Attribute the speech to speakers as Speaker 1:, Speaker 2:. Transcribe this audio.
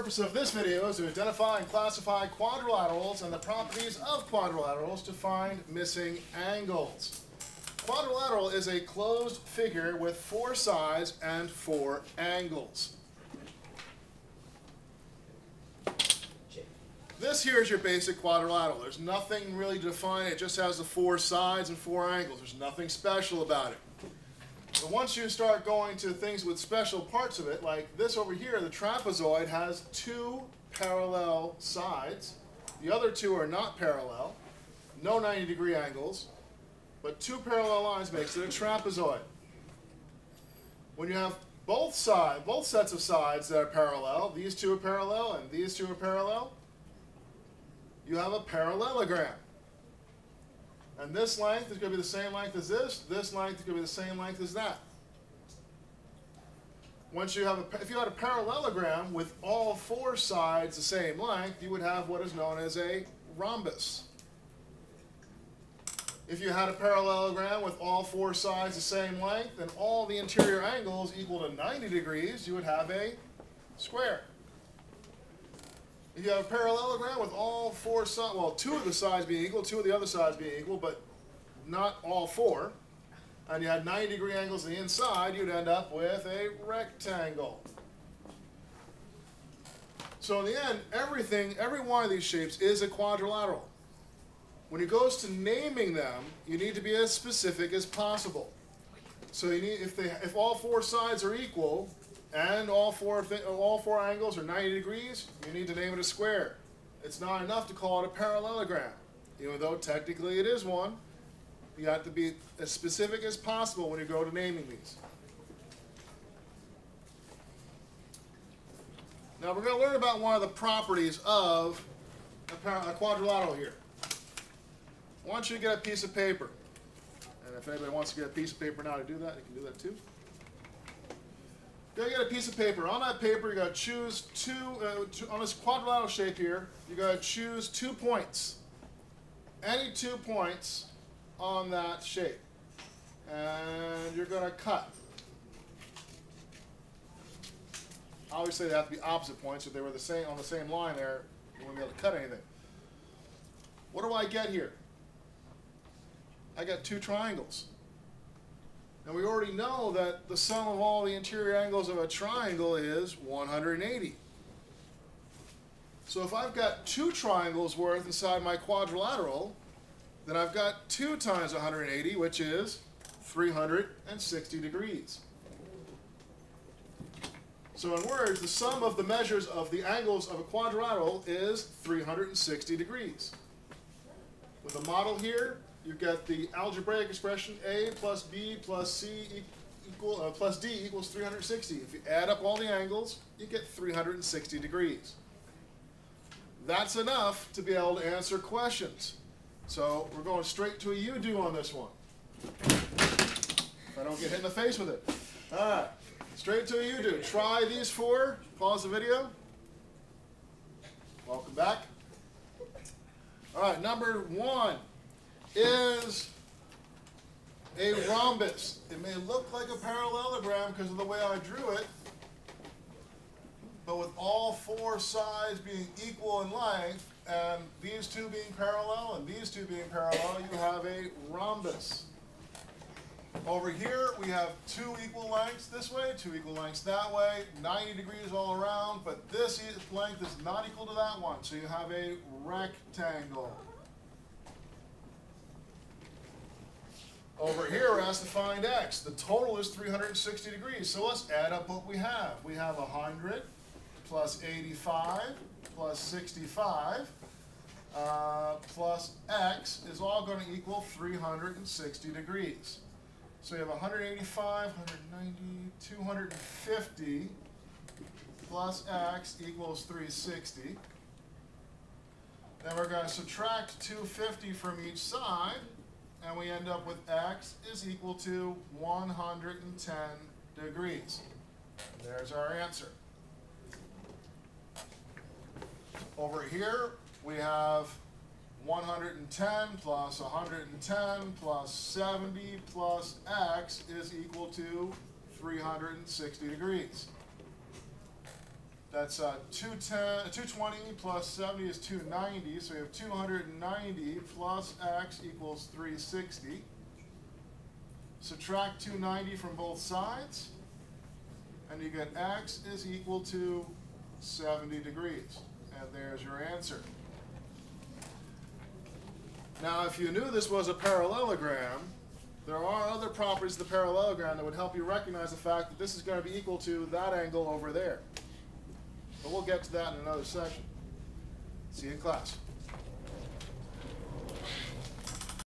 Speaker 1: purpose of this video is to identify and classify quadrilaterals and the properties of quadrilaterals to find missing angles. Quadrilateral is a closed figure with 4 sides and 4 angles. This here is your basic quadrilateral. There's nothing really to define it. It just has the 4 sides and 4 angles. There's nothing special about it. But once you start going to things with special parts of it, like this over here, the trapezoid has 2 parallel sides. The other 2 are not parallel. No 90-degree angles. But 2 parallel lines makes it a trapezoid. When you have both sets of sides that are parallel, these 2 are parallel and these 2 are parallel, you have a parallelogram. And this length is going to be the same length as this length is going to be the same length as that. Once you have if you had a parallelogram with all 4 sides the same length, you would have what is known as a rhombus. If you had a parallelogram with all 4 sides the same length and all the interior angles equal to 90 degrees, you would have a square. If you have a parallelogram with all 4 sides, well, 2 of the sides being equal, 2 of the other sides being equal, but not all 4, and you had 90-degree angles on the inside, you'd end up with a rectangle. So in the end, every one of these shapes is a quadrilateral. When it goes to naming them, you need to be as specific as possible. So you need, if all 4 sides are equal and all four angles are 90 degrees, you need to name it a square. It's not enough to call it a parallelogram, even though technically it is one. You have to be as specific as possible when you go to naming these. Now we're going to learn about one of the properties of a quadrilateral here. I want you to get a piece of paper. And if anybody wants to get a piece of paper now to do that, you can do that too. You're going to get a piece of paper. On that paper, you've got to choose on this quadrilateral shape here, you've got to choose 2 points. Any 2 points on that shape. And you're going to cut. Obviously, they have to be opposite points. If they were on the same line there, you wouldn't be able to cut anything. What do I get here? I got 2 triangles. And we already know that the sum of all the interior angles of a triangle is 180. So if I've got 2 triangles worth inside my quadrilateral, then I've got 2 times 180, which is 360 degrees. So in words, the sum of the measures of the angles of a quadrilateral is 360 degrees. With a model here, you've got the algebraic expression a plus b plus c plus d equals 360. If you add up all the angles, you get 360 degrees. That's enough to be able to answer questions. So we're going straight to a you-do on this one. If I don't get hit in the face with it. All right, straight to a you-do. Try these 4. Pause the video. Welcome back. All right, number 1 is a rhombus. It may look like a parallelogram because of the way I drew it, but with all 4 sides being equal in length and these 2 being parallel and these 2 being parallel, you have a rhombus. Over here we have 2 equal lengths this way, 2 equal lengths that way, 90 degrees all around, but this length is not equal to that one, so you have a rectangle. Over here, we're asked to find x. The total is 360 degrees. So let's add up what we have. We have 100 plus 85 plus 65 plus x is all going to equal 360 degrees. So you have 185, 190, 250 plus x equals 360. Then we're going to subtract 250 from each side. And we end up with x is equal to 110 degrees. There's our answer. Over here, we have 110 plus 110 plus 70 plus x is equal to 360 degrees. That's 220 plus 70 is 290, so we have 290 plus x equals 360. Subtract 290 from both sides, and you get x is equal to 70 degrees. And there's your answer. Now, if you knew this was a parallelogram, there are other properties of the parallelogram that would help you recognize the fact that this is going to be equal to that angle over there. But we'll get to that in another session. See you in class.